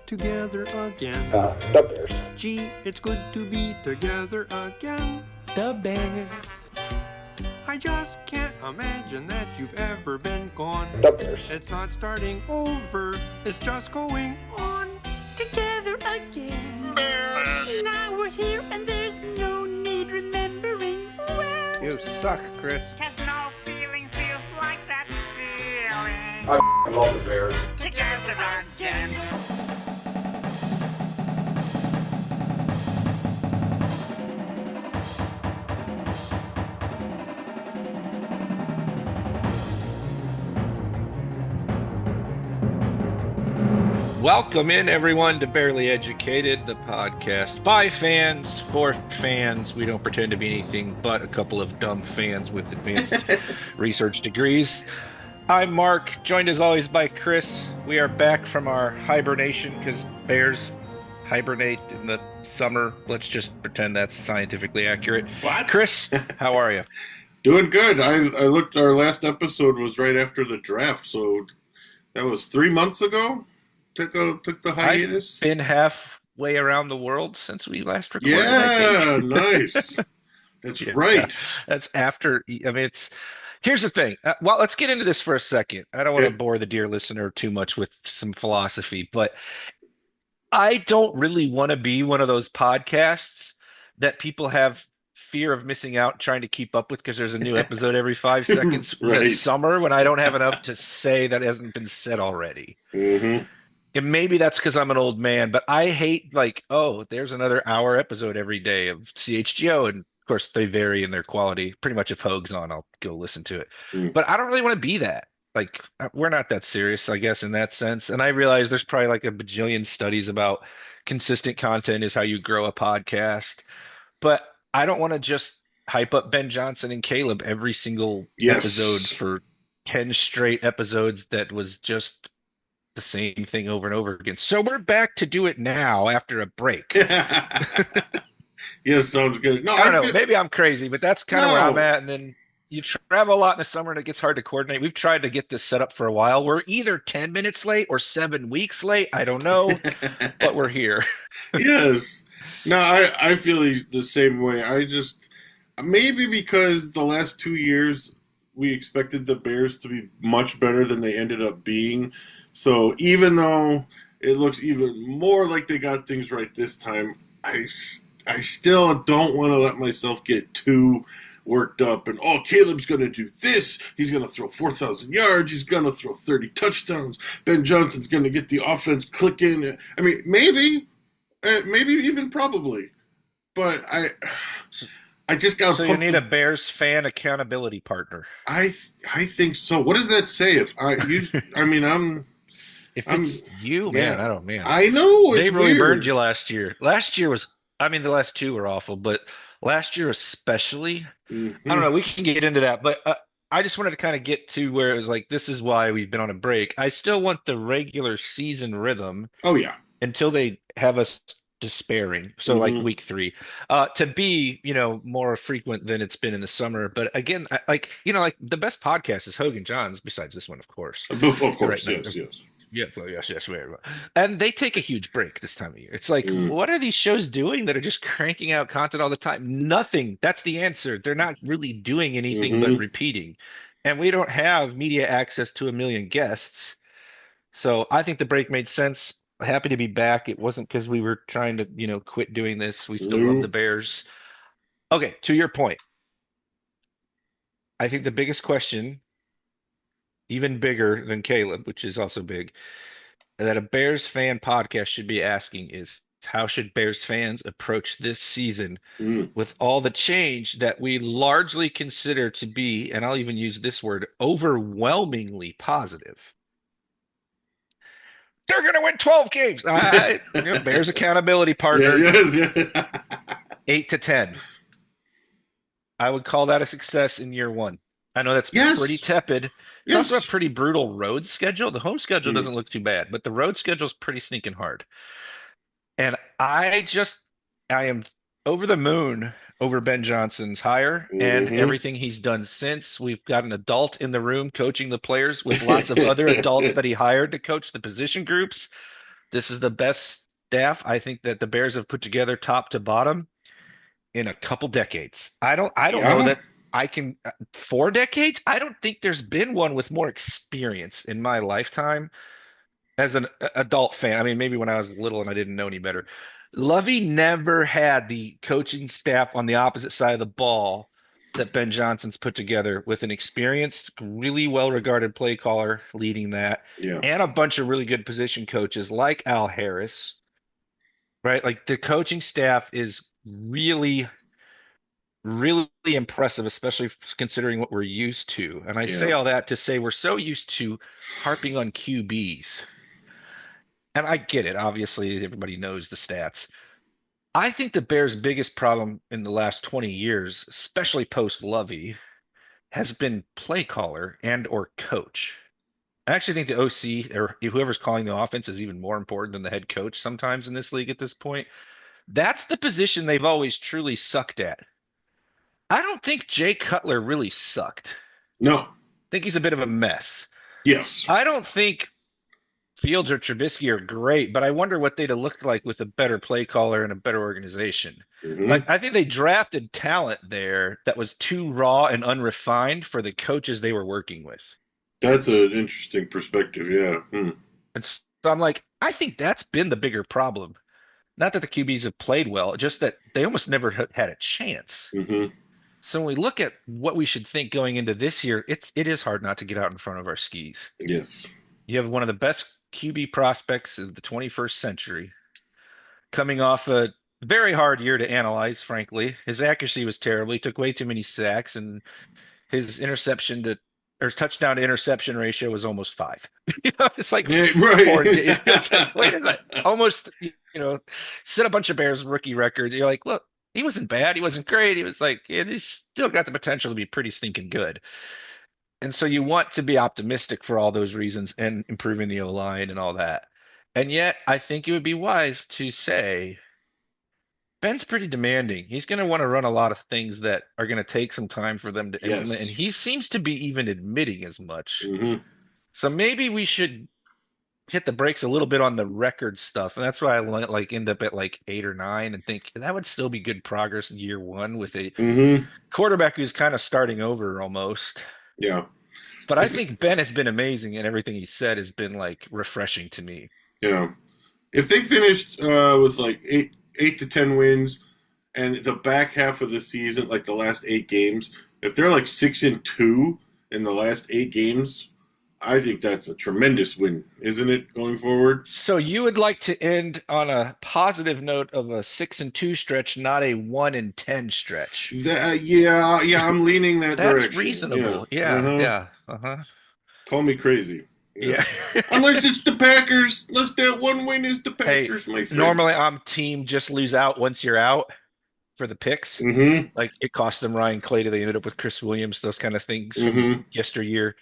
together again. The Bears. Gee, it's good to be together again. The Bears. I just can't imagine that you've ever been gone. The Bears. It's not starting over, it's just going on. Together again. Bears. Now we're here and there's no need remembering where. You suck, Chris. Cause no feeling feels like that feeling. I love the Bears. Together again. Welcome in, everyone, to Barely Educated, the podcast by fans, for fans. We don't pretend to be anything but a couple of dumb fans with advanced research degrees. I'm Mark, joined as always by Chris. We are back from our hibernation because bears hibernate in the summer. Let's just pretend that's scientifically accurate. What? Chris, how are you? Doing good. I looked, our last episode was right after the draft, so that was 3 months ago. Took the hiatus. I've been halfway around the world since we last recorded. Yeah, nice. That's right. That's after. I mean, here's the thing. Well, let's get into this for a second. I don't want to bore the dear listener too much with some philosophy, but I don't really want to be one of those podcasts that people have fear of missing out trying to keep up with because there's a new episode every 5 seconds Right. this summer when I don't have enough to say that hasn't been said already. Mm-hmm. And maybe that's because I'm an old man, but I hate there's another hour episode every day of CHGO, and of course they vary in their quality. Pretty much if Hoag's on, I'll go listen to it. But I don't really want to be that. Like, we're not that serious, I guess, in that sense. And I realize there's probably like a bajillion studies about consistent content is how you grow a podcast. But I don't want to just hype up Ben Johnson and Caleb every single episode for 10 straight episodes that was just the same thing over and over again. So we're back to do it now after a break. Yes, sounds good. No, I don't know. Maybe I'm crazy, but that's kind of where I'm at. And then you travel a lot in the summer and it gets hard to coordinate. We've tried to get this set up for a while. We're either 10 minutes late or 7 weeks late. I don't know, but we're here. Yes. No, I feel the same way. I just, maybe because the last 2 years we expected the Bears to be much better than they ended up being. So even though it looks even more like they got things right this time, I still don't want to let myself get too worked up and, Caleb's going to do this. He's going to throw 4,000 yards. He's going to throw 30 touchdowns. Ben Johnson's going to get the offense clicking. I mean, maybe even probably. But I just got. So you need a Bears fan accountability partner. I think so. What does that say? If it's you, man, I don't, man. I know they really weird. burned you last year. Last year was, the last two were awful, but last year especially, I don't know. We can get into that, but I just wanted to kind of get to where it was like, this is why we've been on a break. I still want the regular season rhythm. Oh yeah. Until they have us despairing. So like week 3, to be, more frequent than it's been in the summer. But again, like the best podcast is Hoag and John's, besides this one, of course. Of course, right, yes. Yes, and they take a huge break this time of year. It's like, what are these shows doing that are just cranking out content all the time? Nothing. That's the answer. They're not really doing anything but repeating. And we don't have media access to a million guests. So I think the break made sense. Happy to be back. It wasn't because we were trying to, quit doing this. We still love the Bears. Okay, to your point. I think the biggest question, even bigger than Caleb, which is also big, that a Bears fan podcast should be asking is, how should Bears fans approach this season with all the change that we largely consider to be, and I'll even use this word, overwhelmingly positive? They're going to win 12 games. Bears accountability partner. 8 to 10. I would call that a success in year 1. I know that's pretty tepid. It's also a pretty brutal road schedule. The home schedule doesn't look too bad, but the road schedule is pretty sneaking hard. And I am over the moon over Ben Johnson's hire and everything he's done since. We've got an adult in the room coaching the players with lots of other adults that he hired to coach the position groups. This is the best staff I think that the Bears have put together top to bottom in a couple decades. I don't know Yeah. that I can 4 decades? I don't think there's been one with more experience in my lifetime as an adult fan. I mean, maybe when I was little and I didn't know any better. Lovey never had the coaching staff on the opposite side of the ball that Ben Johnson's put together with an experienced, really well-regarded play caller leading that, Yeah. and a bunch of really good position coaches like Al Harris, right? Like the coaching staff is really, really impressive, especially considering what we're used to. And I say Yeah. all that to say we're so used to harping on QBs. And I get it. Obviously, everybody knows the stats. I think the Bears' biggest problem in the last 20 years, especially post Lovey, has been play caller and or coach. I actually think the OC or whoever's calling the offense is even more important than the head coach sometimes in this league at this point. That's the position they've always truly sucked at. I don't think Jay Cutler really sucked. No. I think he's a bit of a mess. Yes. I don't think Fields or Trubisky are great, but I wonder what they'd have looked like with a better play caller and a better organization. Hmm. Like, I think they drafted talent there that was too raw and unrefined for the coaches they were working with. That's an interesting perspective. Yeah. And so I'm like, I think that's been the bigger problem. Not that the QBs have played well, just that they almost never had a chance. Hmm. So when we look at what we should think going into this year, it is hard not to get out in front of our skis. Yes. You have one of the best QB prospects of the 21st century coming off a very hard year to analyze, frankly. His accuracy was terrible. He took way too many sacks, and his interception to or touchdown to interception ratio was almost 5. It's like Yeah, four. right. It's like, wait a second. Almost, set a bunch of Bears rookie records. You're like, look, he wasn't bad. He wasn't great. He was like, he's still got the potential to be pretty stinking good. And so you want to be optimistic for all those reasons and improving the O line and all that. And yet, I think it would be wise to say Ben's pretty demanding. He's going to want to run a lot of things that are going to take some time for them to implement. And Yes. he seems to be even admitting as much. Hmm. So maybe we should hit the brakes a little bit on the record stuff. And that's why I like end up at like 8 or 9 and think that would still be good progress in year one with a Hmm. quarterback who's kind of starting over almost. Yeah. But I think Ben has been amazing, and everything he said has been like refreshing to me. Yeah. If they finished with like 8 to 10 wins, and the back half of the season, like the last 8 games, if they're like 6-2 in the last 8 games, I think that's a tremendous win, isn't it, going forward? So you would like to end on a positive note of a 6-2 stretch, not a 1-10 stretch. Yeah, I'm leaning that That's direction. reasonable. Yeah, Uh-huh. yeah. Uh-huh. Call me crazy. Yeah. Unless it's the Packers. Unless that one win is the Hey, Packers, my friend. normally I'm team just lose out once you're out for the picks. Mm-hmm. Like it cost them Ryan Clay. They ended up with Chris Williams, those kind of things from Mm-hmm. yesteryear.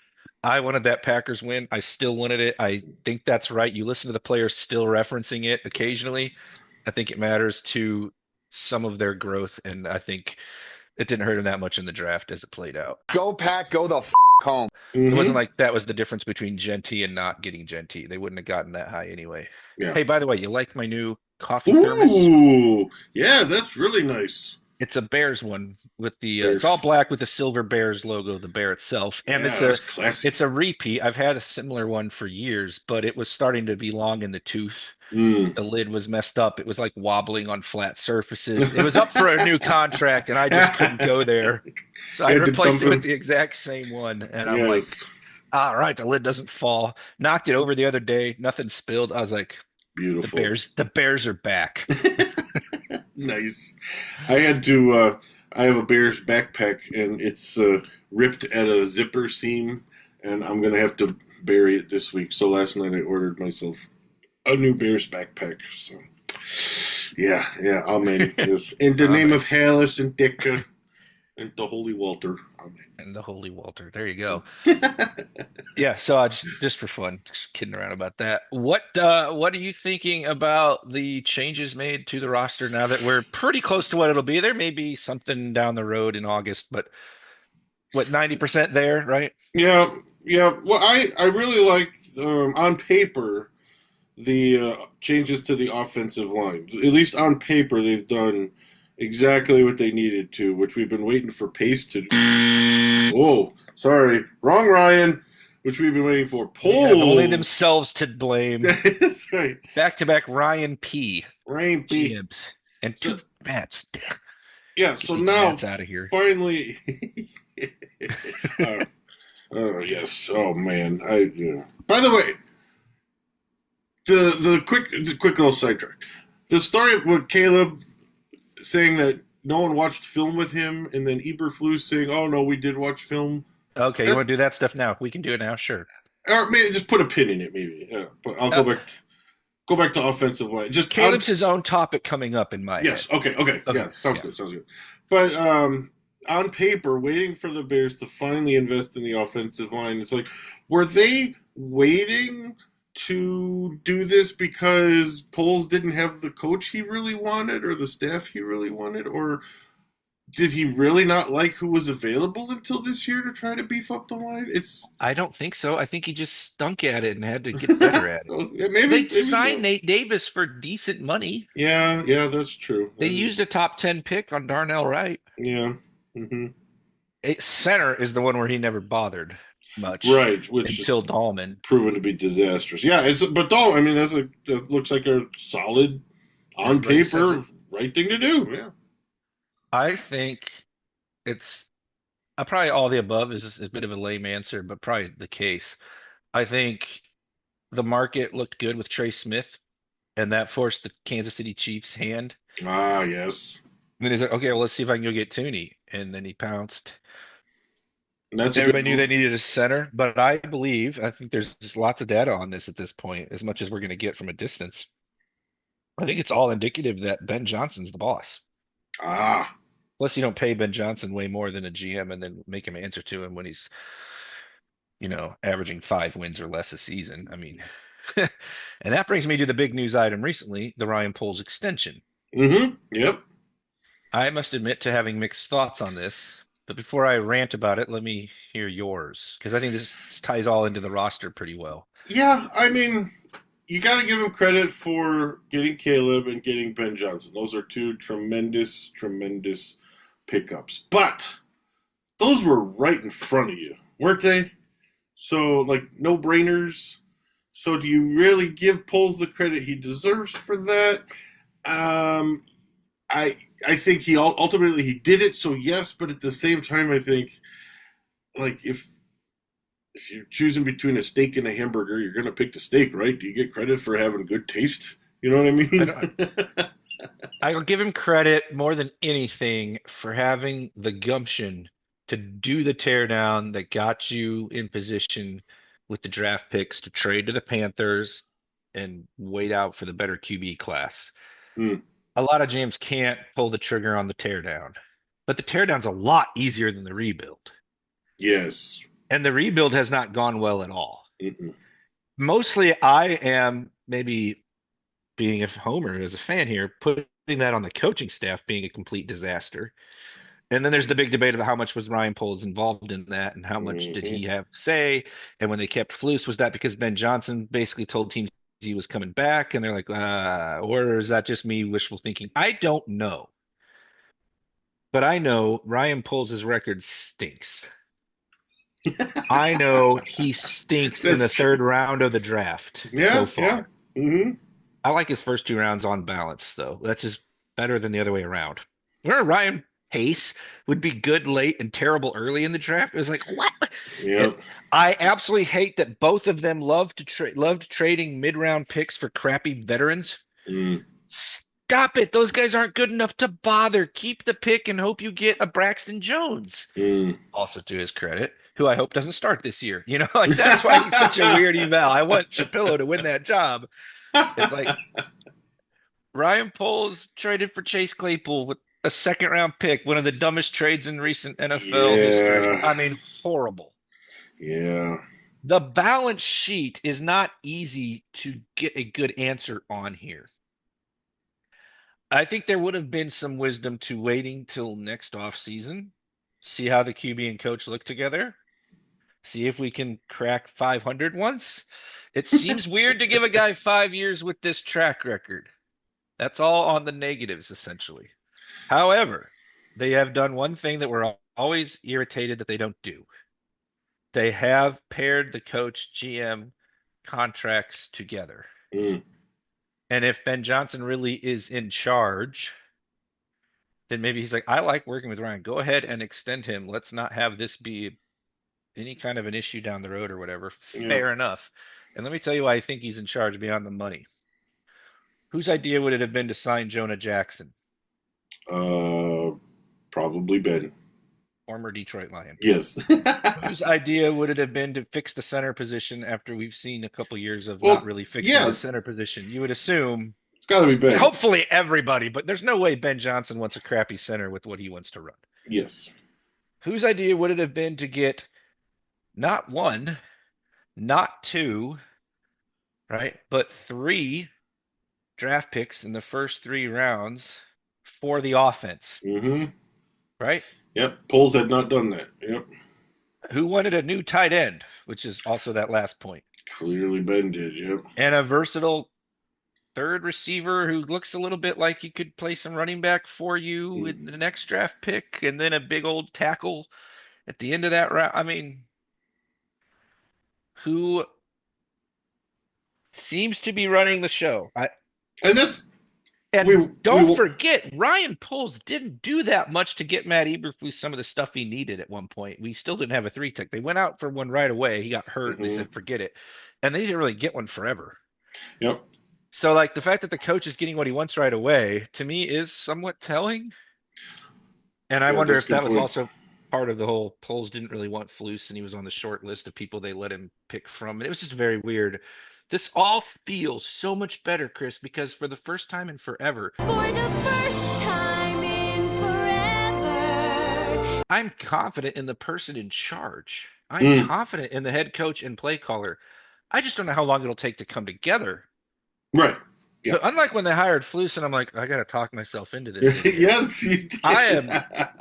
I wanted that Packers win. I still wanted it. I think that's right. You listen to the players still referencing it occasionally. I think it matters to some of their growth, and I think it didn't hurt them that much in the draft as it played out. Go Pack, go the home. It wasn't like that was the difference between Genty and not getting Genty. They wouldn't have gotten that high anyway. Yeah. Hey, by the way, you like my new coffee thermos? Ooh, yeah, that's really nice. It's a Bears one with the Bears. it's all black with the silver Bears logo, the bear itself, and Yeah, that's classic. it's a repeat. I've had a similar one for years, but it was starting to be long in the tooth. Mm. The lid was messed up. It was like wobbling on flat surfaces. It was up for a new contract, and I just couldn't go there. So I You had to replaced dump it with it. the exact same one, and I'm like, Yes. all right, the lid doesn't fall. Knocked it over the other day, nothing spilled. I was like, Beautiful. the Bears are back. Nice. I had to. I have a Bears backpack, and it's ripped at a zipper seam, and I'm gonna have to bury it this week. So last night I ordered myself a new Bears backpack. So yeah, amen. Yes. In the name of Hallis and Dicka and the Holy Walter, amen. And the Holy Walter. There you go. Yeah, so I just for fun, just kidding around about that. What are you thinking about the changes made to the roster now that we're pretty close to what it'll be? There may be something down the road in August, but what, 90% there, right? Yeah. Well, I really like on paper the changes to the offensive line. At least on paper, they've done exactly what they needed to, which we've been waiting for Pace to do. Oh, sorry. Wrong Ryan. Which we've been waiting for. They have only Polls. themselves to blame. That's right. Back-to-back Ryan P. Ryan P. GMs and So, 2 Mats. yeah, Get so these now Mats out of here. finally. uh, oh yes. Oh man. I. Yeah. By the way, the quick little sidetrack. The story with Caleb saying that no one watched film with him, and then Eberflus saying, "Oh no, we did watch film." Okay, you want to do that stuff now? We can do it now, sure. Or maybe just put a pin in it, maybe. But I'll go back to offensive line. Just Caleb's his own topic coming up in my yes. head. Okay. Yeah, sounds good. Sounds good. But on paper, waiting for the Bears to finally invest in the offensive line, it's like, were they waiting to do this because Poles didn't have the coach he really wanted or the staff he really wanted, or did he really not like who was available until this year to try to beef up the line? I don't think so. I think he just stunk at it and had to get better at it. Yeah, maybe They signed so. Nate Davis for decent money. Yeah, that's true. They used a top 10 pick on Darnell Wright. Yeah. Hmm. Center is the one where he never bothered much Right, which is until Dahlman. proven to be disastrous. Yeah, but Dahl, I mean, that looks like a solid, on Everybody says paper, it. right thing to do. Yeah. I think it's probably all the above is a bit of a lame answer, but probably the case. I think the market looked good with Trey Smith, and that forced the Kansas City Chiefs' hand. Ah, yes. And then he's like, okay, well, let's see if I can go get Tooney. And then he pounced. And that's a good Everybody knew they move. needed a center, but I think there's just lots of data on this at this point, as much as we're going to get from a distance. I think it's all indicative that Ben Johnson's the boss. Ah, Plus, you don't pay Ben Johnson way more than a GM and then make him answer to him when he's, averaging 5 wins or less a season. I mean, and that brings me to the big news item recently, the Ryan Poles extension. yep. I must admit to having mixed thoughts on this, but before I rant about it, let me hear yours, because I think this ties all into the roster pretty well. Yeah, I mean, you got to give him credit for getting Caleb and getting Ben Johnson. Those are two tremendous, tremendous pickups. But those were right in front of you, weren't they? So, like, no brainers. So, do you really give Poles the credit he deserves for that? Um, I think he ultimately he did it. So yes, but at the same time, I think like if you're choosing between a steak and a hamburger, you're gonna pick the steak, right? Do you get credit for having good taste? You know what I I mean? don't, I'll give him credit more than anything for having the gumption to do the teardown that got you in position with the draft picks to trade to the Panthers and wait out for the better QB class. Hmm. A lot of GMs can't pull the trigger on the teardown, but the teardown's a lot easier than the rebuild. Yes. And the rebuild has not gone well at all. Mm-mm. Mostly, I am maybe being a homer as a fan here, putting that on the coaching staff being a complete disaster. And then there's the big debate about how much was Ryan Poles involved in that and how much did Mm-hmm. he have to say. And when they kept Flus, was that because Ben Johnson basically told teams he was coming back and they're like, or is that just me wishful thinking? I don't know. But I know Ryan Poles' record stinks. I know he stinks in the That's third true. round of the draft so Yeah, yeah. far. Mm-hmm. I like his first 2 rounds on balance, though. That's just better than the other way around. Where Ryan Pace would be good late and terrible early in the draft. It was like, what? And Yep. I absolutely hate that both of them loved trading mid-round picks for crappy veterans. Mm. Stop it. Those guys aren't good enough to bother. Keep the pick and hope you get a Braxton Jones. Mm. Also, to his credit, who I hope doesn't start this year. Like that's why he's such a weird eval. I want Shapiro to win that job. It's like Ryan Poles traded for Chase Claypool with a second round pick, one of the dumbest trades in recent NFL history. Yeah. I mean, horrible. Yeah. The balance sheet is not easy to get a good answer on here. I think there would have been some wisdom to waiting till next off season, see how the QB and coach look together, See if we can crack 500 once. It seems weird to give a guy 5 years with this track record. That's all on the negatives, essentially. However, they have done one thing that we're always irritated that they don't do. They have paired the coach GM contracts together. Mm. And if Ben Johnson really is in charge, then maybe he's like, I like working with Ryan. Go ahead and extend him. Let's not have this be any kind of an issue down the road or whatever. Yeah. Fair enough. And let me tell you why I think he's in charge beyond the money. Whose idea would it have been to sign Jonah Jackson? Probably Ben. Former Detroit Lion. Yes. Whose idea would it have been to fix the center position after we've seen a couple years of not really fixing the center position? You would assume it's got to be Ben. Hopefully everybody, but there's no way Ben Johnson wants a crappy center with what he wants to run. Yes. Whose idea would it have been to get not one, not two, right, but 3 draft picks in the first 3 rounds for the offense? Mm-hmm. Right? Yep. Poles had not done that. Yep. Who wanted a new tight end, which is also that last point? Clearly Ben did, yep. And a versatile third receiver who looks a little bit like he could play some running back for you in the next draft pick, and then a big old tackle at the end of that round. I mean, who seems to be running the show? Don't forget, Ryan Poles didn't do that much to get Matt Eberflus some of the stuff he needed at one point. We still didn't have a 3-tech. They went out for one right away. He got hurt. And they said, forget it. And they didn't really get one forever. Yep. So, like, the fact that the coach is getting what he wants right away, to me, is somewhat telling. And I wonder if that was also part of the whole Poles didn't really want Flus, and he was on the short list of people they let him pick from. And it was just very weird. This all feels so much better, Chris, because for the first time in forever, I'm confident in the person in charge. I'm confident in the head coach and play caller. I just don't know how long it'll take to come together. Right. Yeah. But unlike when they hired Flus, and I'm like, I got to talk myself into this. Yes, you did. I am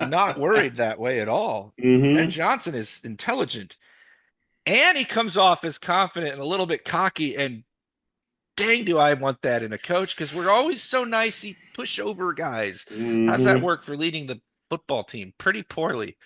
not worried that way at all. And Johnson is intelligent. And he comes off as confident and a little bit cocky, and dang, do I want that in a coach, because we're always so nice. He push over guys. How's that work for leading the football team? Pretty poorly.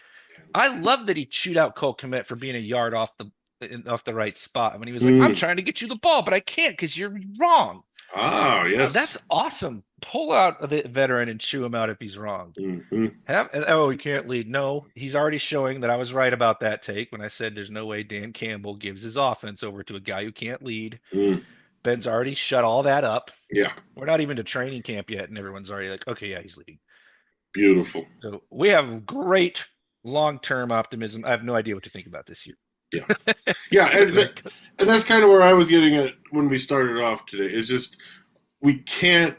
I love that he chewed out Cole Kmet for being a yard off the right spot when he was like, I'm trying to get you the ball, but I can't because you're wrong. Oh, yes. That's awesome. Pull out the veteran and chew him out if he's wrong. He can't lead. No, he's already showing that I was right about that take when I said there's no way Dan Campbell gives his offense over to a guy who can't lead. Ben's already shut all that up. Yeah. We're not even to training camp yet, and everyone's already like, okay, yeah, he's leading. Beautiful. So we have great long-term optimism. I have no idea what to think about this year. Yeah. Yeah, and that's kind of where I was getting at when we started off today. It's just we can't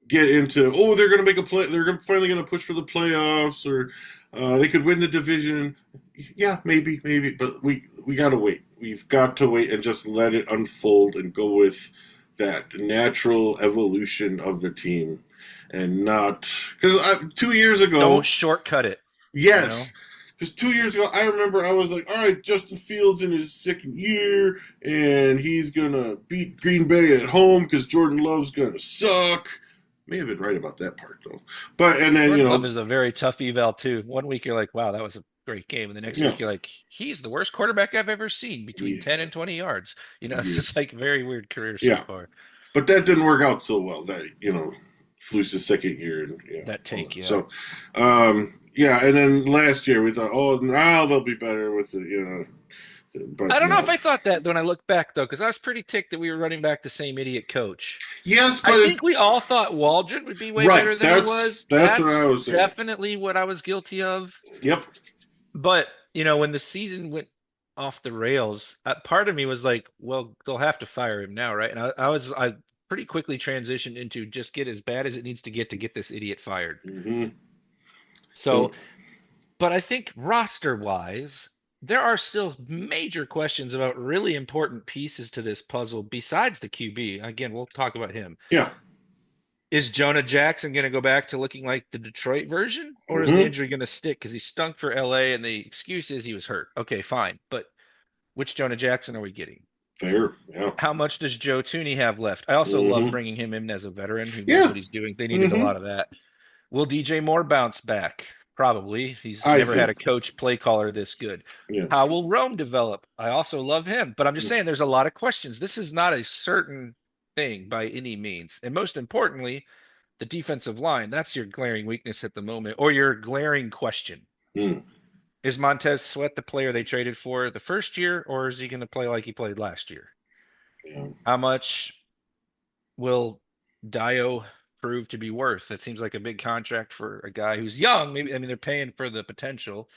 get into, they're going to make a play, they're finally going to push for the playoffs, or they could win the division. Yeah, maybe, but we got to wait. We've got to wait and just let it unfold and go with that natural evolution of the team, and not because 2 years ago. Don't shortcut it. Yes. You know? Because 2 years ago, I remember I was like, all right, Justin Fields in his second year, and he's going to beat Green Bay at home because Jordan Love's going to suck. May have been right about that part, though. But, and then, Jordan Love is a very tough eval, too. 1 week, you're like, wow, that was a great game. And the next week, you're like, he's the worst quarterback I've ever seen, between 10 and 20 yards. You know, it's just like very weird career so far. But that didn't work out so well, that, Flus's second year. And, that take, yeah. So, yeah, and then last year we thought, now they'll be better with the, But I don't know if I thought that when I look back, though, because I was pretty ticked that we were running back the same idiot coach. Yes, but I think we all thought Waldron would be way better than he was. That's what I was saying. Definitely what I was guilty of. Yep. But, when the season went off the rails, part of me was like, well, they'll have to fire him now, right? And I pretty quickly transitioned into just get as bad as it needs to get this idiot fired. So, but I think roster-wise, there are still major questions about really important pieces to this puzzle besides the QB. Again, we'll talk about him. Yeah. Is Jonah Jackson going to go back to looking like the Detroit version, or is the Hmm. injury going to stick because he stunk for LA and the excuse is he was hurt? Okay, fine, but which Jonah Jackson are we getting? Fair. Yeah. How much does Joe Tooney have left? I also love Hmm. bringing him in as a veteran who knows Yeah. what he's doing. They needed a Hmm. lot of that. Will DJ Moore bounce back? Probably. He's I never had think. a coach play caller this good. Yeah. How will Rome develop? I also love him, but I'm just saying there's a lot of questions. This is not a certain thing by any means. And most importantly, the defensive line, that's your glaring weakness at the moment, or your glaring question. Mm. Is Montez Sweat the player they traded for the first year, or is he going to play like he played last year? Yeah. How much will Dio prove to be worth? That seems like a big contract for a guy who's young. Maybe I mean they're paying for the potential,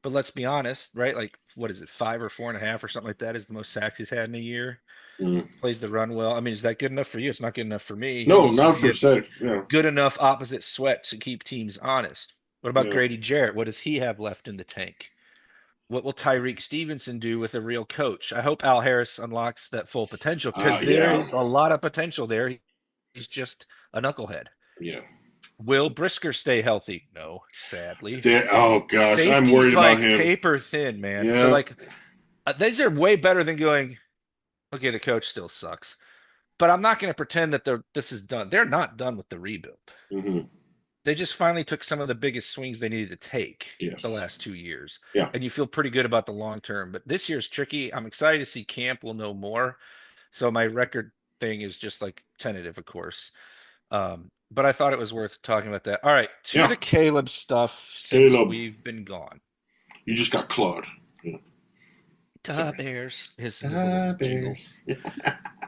but let's be honest, right? Like what is it, 5 or 4.5 or something like that is the most sacks he's had in a year. Mm. Plays the run well. I mean, is that good enough for you? It's not good enough for me. He No, needs to not be for a said. Yeah. good enough opposite Sweat to keep teams honest. What about Yeah. Grady Jarrett? What does he have left in the tank? What will Tyreek Stevenson do with a real coach? I hope Al Harris unlocks that full potential because there Yeah. is a lot of potential there. He's just a knucklehead. Yeah. Will Brisker stay healthy? No, sadly. Oh gosh, I'm Safety's worried about like him. paper thin, man. So Yeah. like these are way better than going, okay, the coach still sucks. But I'm not going to pretend that this is done. They're not done with the rebuild. Hmm. They just finally took some of the biggest swings they needed to take the Yes. last 2 years. Yeah. And you feel pretty good about the long term. But this year's tricky. I'm excited to see camp. We'll know more. So my record thing is just like tentative, of course. But I thought it was worth talking about that. All right, to Yeah. the Caleb stuff since Caleb, we've been gone. you just got clawed. Yeah. Da Sorry. Bears, his little Ah, jingle. Bears.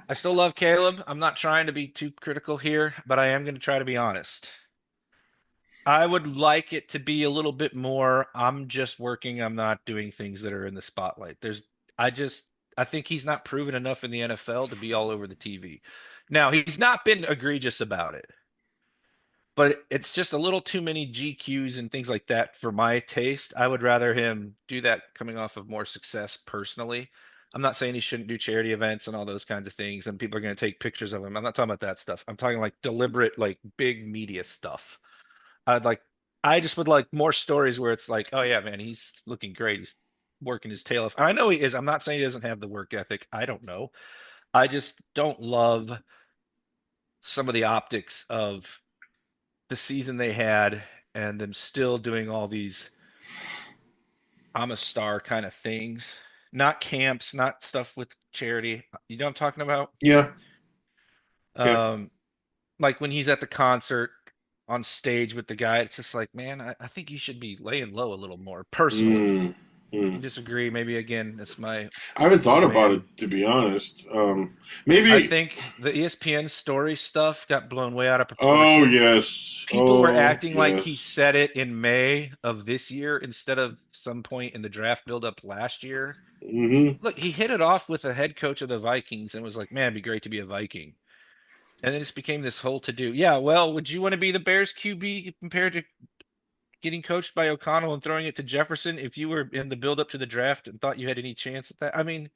I still love Caleb. I'm not trying to be too critical here, but I am going to try to be honest. I would like it to be a little bit more. I'm just working. I'm not doing things that are in the spotlight. I just, I think he's not proven enough in the NFL to be all over the TV. Now, he's not been egregious about it, but it's just a little too many GQs and things like that for my taste. I would rather him do that coming off of more success personally. I'm not saying he shouldn't do charity events and all those kinds of things, and people are going to take pictures of him. I'm not talking about that stuff. I'm talking like deliberate, like big media stuff. I'd like, I just would like more stories where it's like, oh yeah, man, he's looking great. He's working his tail off. And I know he is. I'm not saying he doesn't have the work ethic. I don't know. I just don't love some of the optics of the season they had and them still doing all these I'm a star kind of things. Not camps, not stuff with charity. You know what I'm talking about? Yeah. Yeah. Um, like when he's at the concert on stage with the guy, it's just like, man, I think you should be laying low a little more personally. Mm. You Mm. can disagree. Maybe again, it's my I haven't thought old about man. it, to be honest. I Maybe. think the ESPN story stuff got blown way out of Oh proportion. yes. People were Oh acting like he yes. said it in May of this year instead of some point in the draft buildup last year. Hmm. Look, he hit it off with a head coach of the Vikings and was like, man, it'd be great to be a Viking. And then it just became this whole to do. Yeah, well, would you want to be the Bears QB compared to getting coached by O'Connell and throwing it to Jefferson if you were in the buildup to the draft and thought you had any chance at that? I mean,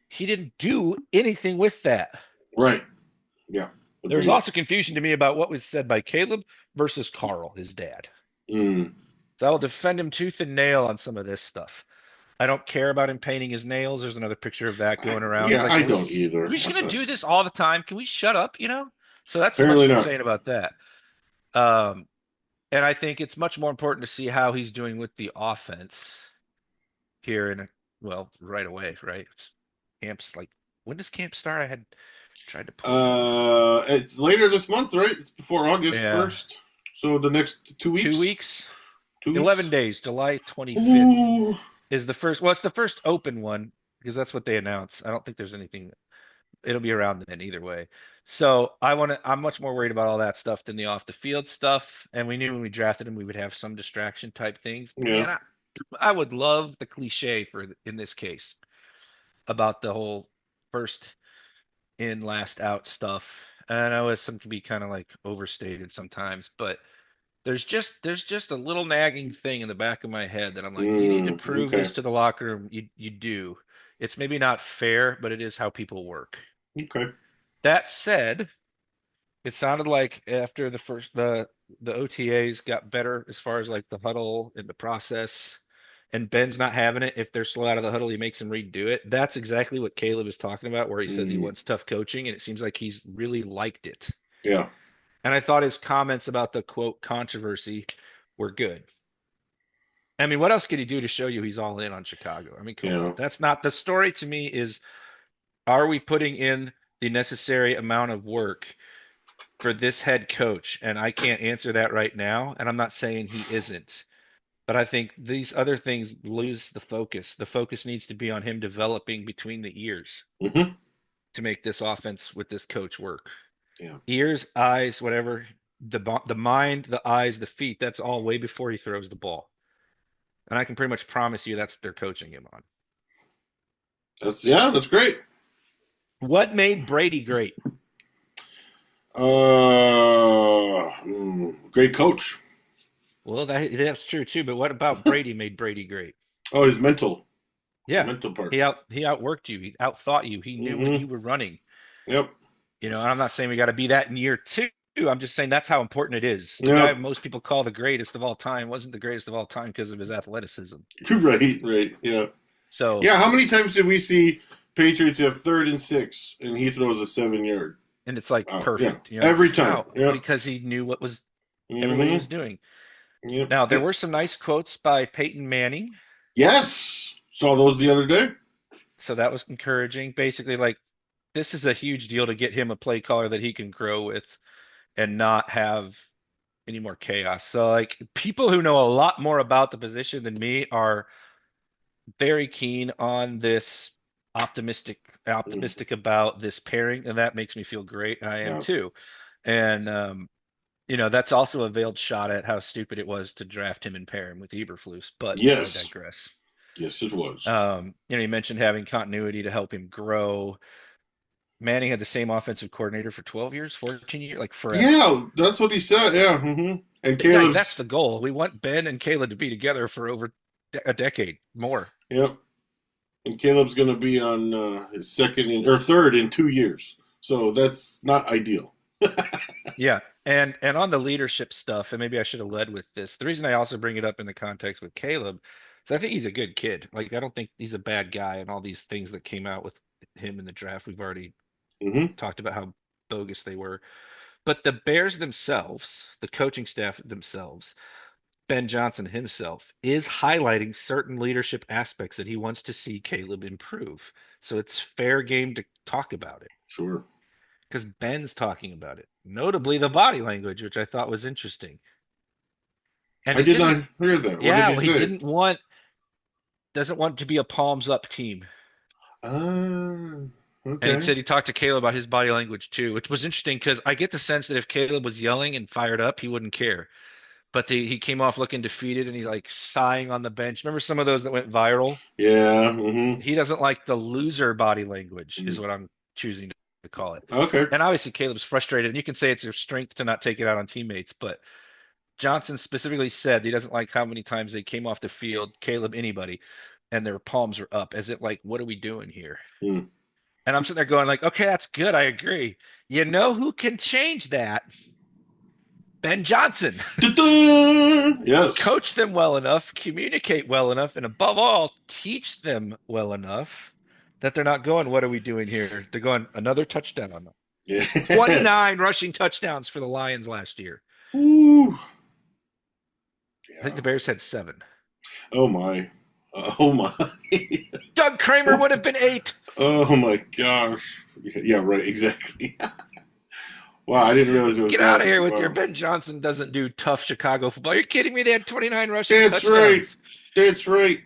he didn't do anything with that. Right. Yeah. There was Agreed. also confusion to me about what was said by Caleb versus Carl, his dad. Mm. So I will defend him tooth and nail on some of this stuff. I don't care about him painting his nails. There's another picture of that going around. It's Yeah, like, I don't either. are we just What gonna the? do this all the time? Can we shut up? So that's as much Apparently as I'm not. saying about that. Um, and I think it's much more important to see how he's doing with the offense here well, right away, right? Camp's like, when does camp start? I had tried to pull it up. It's later this month, right? It's before August Yeah, 1st. So the next 2 weeks. 2 weeks, 2 weeks. 11 days. July 25th Ooh. is the first. Well, it's the first open one because that's what they announced. I don't think there's anything. It'll be around then either way. So I'm much more worried about all that stuff than the off the field stuff. And we knew when we drafted him, we would have some distraction type things. Yeah. Man, I would love the cliche in this case about the whole first in, last out stuff. And I know some can be kind of like overstated sometimes, but there's just a little nagging thing in the back of my head that I'm like, you need to prove Okay. this to the locker room. You do. It's maybe not fair, but it is how people work. Okay. That said, It sounded like after the OTAs got better as far as like the huddle and the process, and Ben's not having it. If they're slow out of the huddle, he makes them redo it. That's exactly what Caleb is talking about, where he says he Mm, wants tough coaching, and it seems like he's really liked it. yeah, And I thought his comments about the quote controversy were good. I mean, what else could he do to show you he's all in on Chicago? I mean, come on. yeah. That's not the story to me is, are we putting in the necessary amount of work for this head coach? And I can't answer that right now. And I'm not saying he isn't. But I think these other things lose the focus. The focus needs to be on him developing between the ears Hmm. to make this offense with this coach work. Yeah. Ears, eyes, whatever, the mind, the eyes, the feet, that's all way before he throws the ball. And I can pretty much promise you that's what they're coaching him on. That's great. What made Brady great? Great coach. Well, that's true too, but what about Brady made Brady great? Oh, his mental, Yeah. mental part. He outworked you. He outthought you. He knew when Hmm. you were running. Yep. And I'm not saying we got to be that in year two. I'm just saying that's how important it is. The guy Yep. most people call the greatest of all time wasn't the greatest of all time because of his athleticism. Right. Right. Yeah. So, Yeah. How many times did we see Patriots have 3rd and 6 and he throws a 7-yard? and it's like Oh, perfect. yeah. Every time. How? Yeah. Because he knew what was everybody was Hmm. doing. Yep. Now, there were some nice quotes by Peyton Manning. Yes. Saw those the other day. So that was encouraging. Basically, like, this is a huge deal to get him a play caller that he can grow with and not have any more chaos. So, like, people who know a lot more about the position than me are very keen on this Mm, optimistic about this pairing, and that makes me feel great. I am yeah. too. And that's also a veiled shot at how stupid it was to draft him and pair him with Eberflus, but I Yes. digress. Yes, it was. You mentioned having continuity to help him grow. Manning had the same offensive coordinator for 12 years, 14 years, like forever. Yeah, that's what he said. Yeah. Hmm. And Guys, that's Caleb's. the goal. We want Ben and Caleb to be together for over a decade more. Yep. And Caleb's going to be on his or 3rd in 2 years. So that's not ideal. Yeah. And on the leadership stuff, and maybe I should have led with this. The reason I also bring it up in the context with Caleb is I think he's a good kid. Like, I don't think he's a bad guy, and all these things that came out with him in the draft, we've already Hmm. talked about how bogus they were. But the Bears themselves, the coaching staff themselves, Ben Johnson himself is highlighting certain leadership aspects that he wants to see Caleb improve. So it's fair game to talk about it Sure. because Ben's talking about it, notably the body language, which I thought was interesting. And I he did didn't, not hear that. What did yeah, he well, he say? doesn't want to be a palms up team. Ah, And he okay. said he talked to Caleb about his body language too, which was interesting because I get the sense that if Caleb was yelling and fired up, he wouldn't care. But he came off looking defeated and he's like sighing on the bench. Remember some of those that went viral? Yeah. Hmm. He doesn't like the loser body language, is what I'm choosing to call it. Okay. And obviously, Caleb's frustrated, and you can say it's your strength to not take it out on teammates. But Johnson specifically said he doesn't like how many times they came off the field, Caleb, anybody, and their palms were up, as if like, what are we doing here? Hmm. And I'm sitting there going like, okay, that's good, I agree. You know who can change that? Ben Johnson. Da-da! Yes. Coach them well enough, communicate well enough, and above all, teach them well enough that they're not going, what are we doing here? They're going, another touchdown. Yeah. 29 rushing touchdowns for the Lions last year. Ooh. I think Yeah. the Bears had 7. Oh my. Oh my. Doug Kramer would have been 8. Oh my gosh. Yeah, right, exactly. Wow, I didn't realize it was Get out that. of here with your Wow. Ben Johnson doesn't do tough Chicago football. You're kidding me? They had 29 rushing That's right. touchdowns. That's right.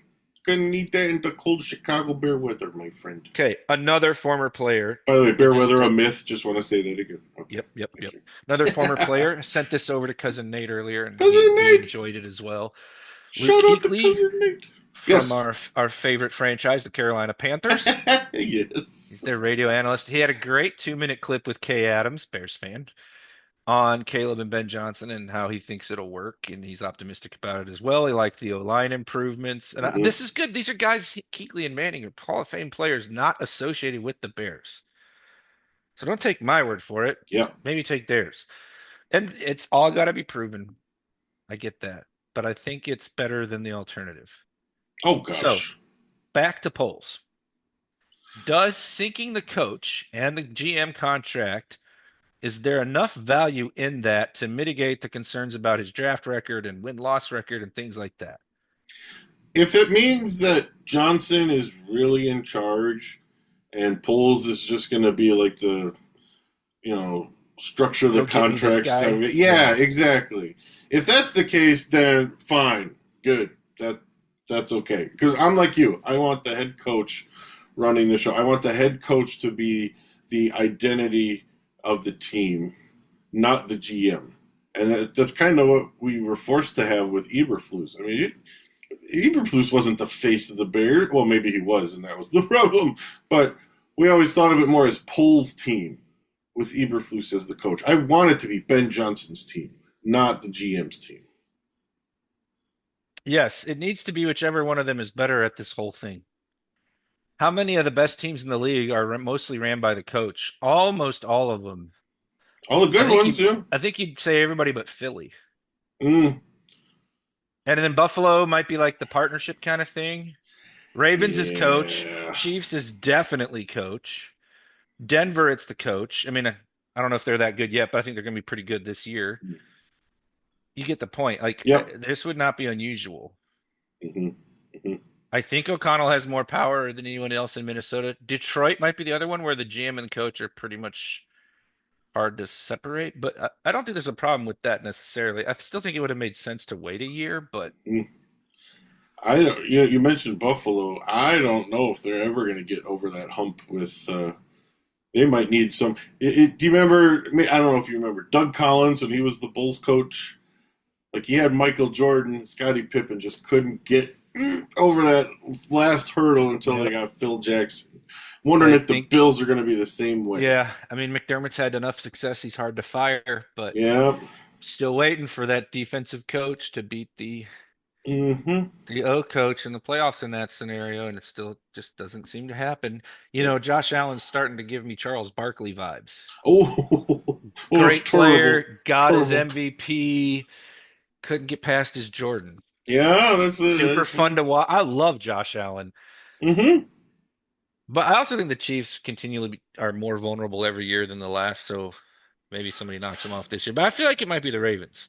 Couldn't eat that in the cold Chicago bear weather, my friend. Okay, another former player. By the way, bear Just weather a to- myth. Just want to say that again. Okay. Yep. Thank you. Another former player sent this over to cousin Nate earlier, and Cousin he Nate! enjoyed it as well. Shout Luke out to Kuechly cousin Nate. from Yes. our favorite franchise, the Carolina Panthers. He's Yes. their radio analyst. He had a great 2-minute clip with Kay Adams, Bears fan, on Caleb and Ben Johnson and how he thinks it'll work, and he's optimistic about it as well. He liked the O-line improvements, and Mhm. this is good. These are guys, Kuechly and Manning, are Hall of Fame players not associated with the Bears. So don't take my word for it. Yep. Maybe take theirs. And it's all got to be proven. I get that. But I think it's better than the alternative. Oh So gosh. back to polls. Does sinking the coach and the GM contract, is there enough value in that to mitigate the concerns about his draft record and win-loss record and things like that? If it means that Johnson is really in charge and Poles is just going to be like the, structure of the Go get me this contracts. guy. Yeah, exactly. If that's the case, then fine, good. That's okay. Because I'm like you. I want the head coach running the show. I want the head coach to be the identity of the team, not the GM. And that's kind of what we were forced to have with Eberflus. I mean, Eberflus wasn't the face of the Bears. Well, maybe he was, and that was the problem. But we always thought of it more as Poles' team with Eberflus as the coach. I want it to be Ben Johnson's team, not the GM's team. Yes, it needs to be whichever one of them is better at this whole thing. How many of the best teams in the league are mostly ran by the coach? Almost all of them. All the good ones, yeah. I think you'd say everybody but Philly. Mm. And then Buffalo might be like the partnership kind of thing. Ravens is coach. Yeah. Chiefs is definitely coach. Denver, it's the coach. I mean, I don't know if they're that good yet, but I think they're going to be pretty good this year. You get the point. Like, Yep. this would not be unusual. Mm-hmm. Mm-hmm. I think O'Connell has more power than anyone else in Minnesota. Detroit might be the other one where the GM and the coach are pretty much hard to separate, but I don't think there's a problem with that necessarily. I still think it would have made sense to wait a year, but I don't. You mentioned Buffalo. I don't know if they're ever going to get over that hump. With they might need some. Do you remember? I don't know if you remember Doug Collins when he was the Bulls coach. Like he had Michael Jordan, Scottie Pippen just couldn't get over that last hurdle until they got Phil Jackson. Wondering if the Bills are going to be the same way. Yeah, I mean McDermott's had enough success; he's hard to fire. But yeah, still waiting for that defensive coach to beat the O coach in the playoffs in that scenario, and it still just doesn't seem to happen. Josh Allen's starting to give me Charles Barkley vibes. Oh, great player, got his MVP, couldn't get past his Jordan. Yeah, that's super fun to watch. I love Josh Allen. But I also think the Chiefs continually are more vulnerable every year than the last, so maybe somebody knocks them off this year. But I feel like it might be the Ravens.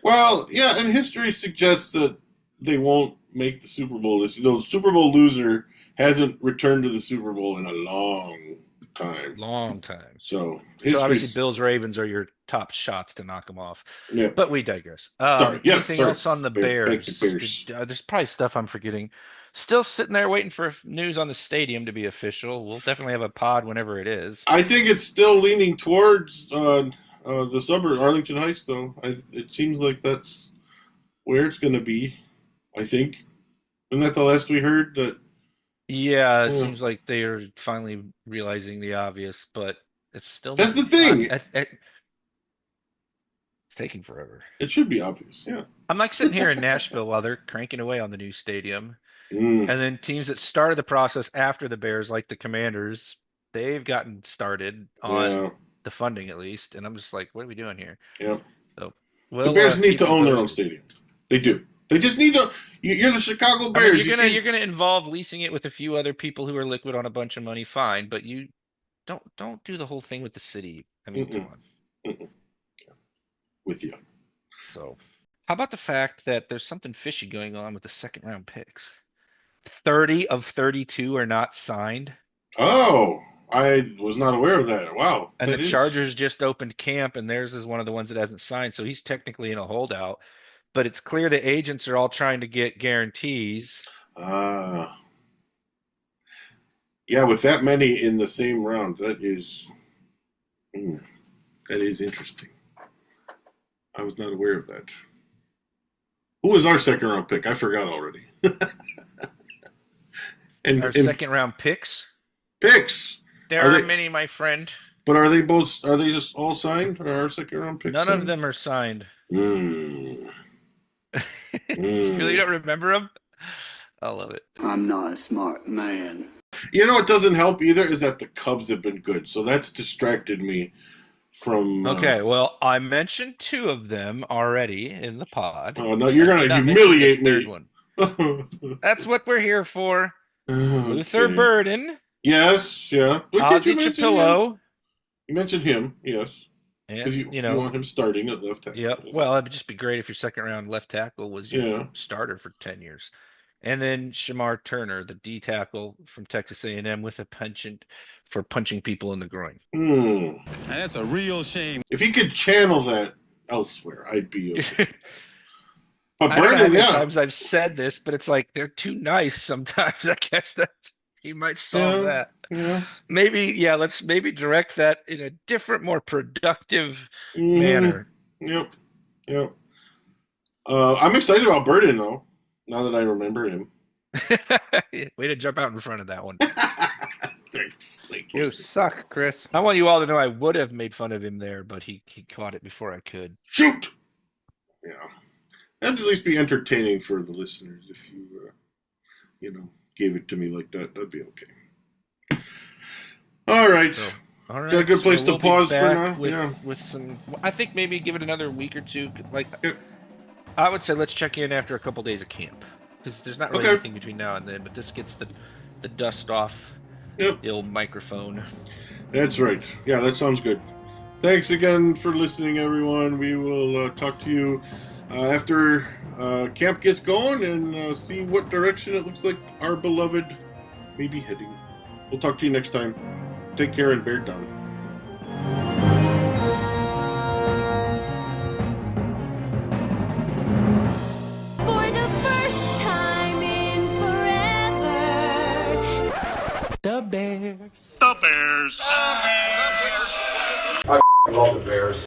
Well, yeah, and history suggests that they won't make the Super Bowl. The Super Bowl loser hasn't returned to the Super Bowl in a long time. So obviously Bills, Ravens are your top shots to knock them off. Yeah. But we digress. Sorry. Yes, anything else on the Bears? There's probably stuff I'm forgetting. Still sitting there waiting for news on the stadium to be official. We'll definitely have a pod whenever it is. I think it's still leaning towards the suburb, Arlington Heights, though. It seems like that's where it's going to be, I think. Isn't that the last we heard? Yeah, it seems like they are finally realizing the obvious, but it's still... That's the thing! It's taking forever. It should be obvious, yeah. I'm like sitting here in Nashville while they're cranking away on the new stadium. And then teams that started the process after the Bears, like the Commanders, they've gotten started on the funding at least. And I'm just like, what are we doing here? Yeah. So, the Bears need to own their own stadium. They do. They just need to. You're the Chicago Bears. I mean, you're gonna involve leasing it with a few other people who are liquid on a bunch of money, fine. But you don't do the whole thing with the city. I mean, come on. With you. So, how about the fact that there's something fishy going on with the second round picks? 30 of 32 are not signed. Oh, I was not aware of that. Wow. And the Chargers just opened camp, and theirs is one of the ones that hasn't signed, so he's technically in a holdout. But it's clear the agents are all trying to get guarantees. Yeah, with that many in the same round, that is interesting. I was not aware of that. Who was our second round pick? I forgot already. Our second round picks? Picks! There are many, my friend. But are they just all signed? Or our second round picks? None of them are signed. You really don't remember them? I love it. I'm not a smart man. You know what doesn't help either is that the Cubs have been good, so that's distracted me from. Okay, well, I mentioned 2 of them already in the pod. Oh no, you're I did gonna not mention the humiliate third me. one. That's what we're here for. Luther Okay. Burden, Yes, yeah. What did you Ozzy mention him? Chapillo, You mentioned him, yes. and Because you want him starting at left tackle. yeah. Well, it'd just be great if your second round left tackle was your Yeah. starter for 10 years. And then Shamar Turner, the D tackle from Texas A&M with a penchant for punching people in the groin. And that's a real shame. if he could channel that elsewhere, I'd be okay. But I don't know how Burden, many yeah. times I've said this, but it's like they're too nice sometimes. I guess that he might solve that. Yeah. Maybe, yeah, let's maybe direct that in a different, more productive Mhm. manner. Yep. I'm excited about Burden, though, now that I remember him. Way to jump out in front of that one. Thanks. You suck, Chris. I want you all to know I would have made fun of him there, but he caught it before I could. Shoot! Yeah. That'd at least be entertaining for the listeners if you, gave it to me like that. That'd be okay. All right. So, all right. Is that a good place to we'll be pause for back now? With some, I think maybe give it another week or 2. Like, Yep. I would say let's check in after a couple days of camp because there's not really Okay. anything between now and then. But this gets the dust off Yep. the old microphone. That's right. Yeah, that sounds good. Thanks again for listening, everyone. We will talk to you after camp gets going and see what direction it looks like our beloved may be heading. We'll talk to you next time. Take care and bear down. For the first time in forever. The Bears. The Bears. I love the Bears.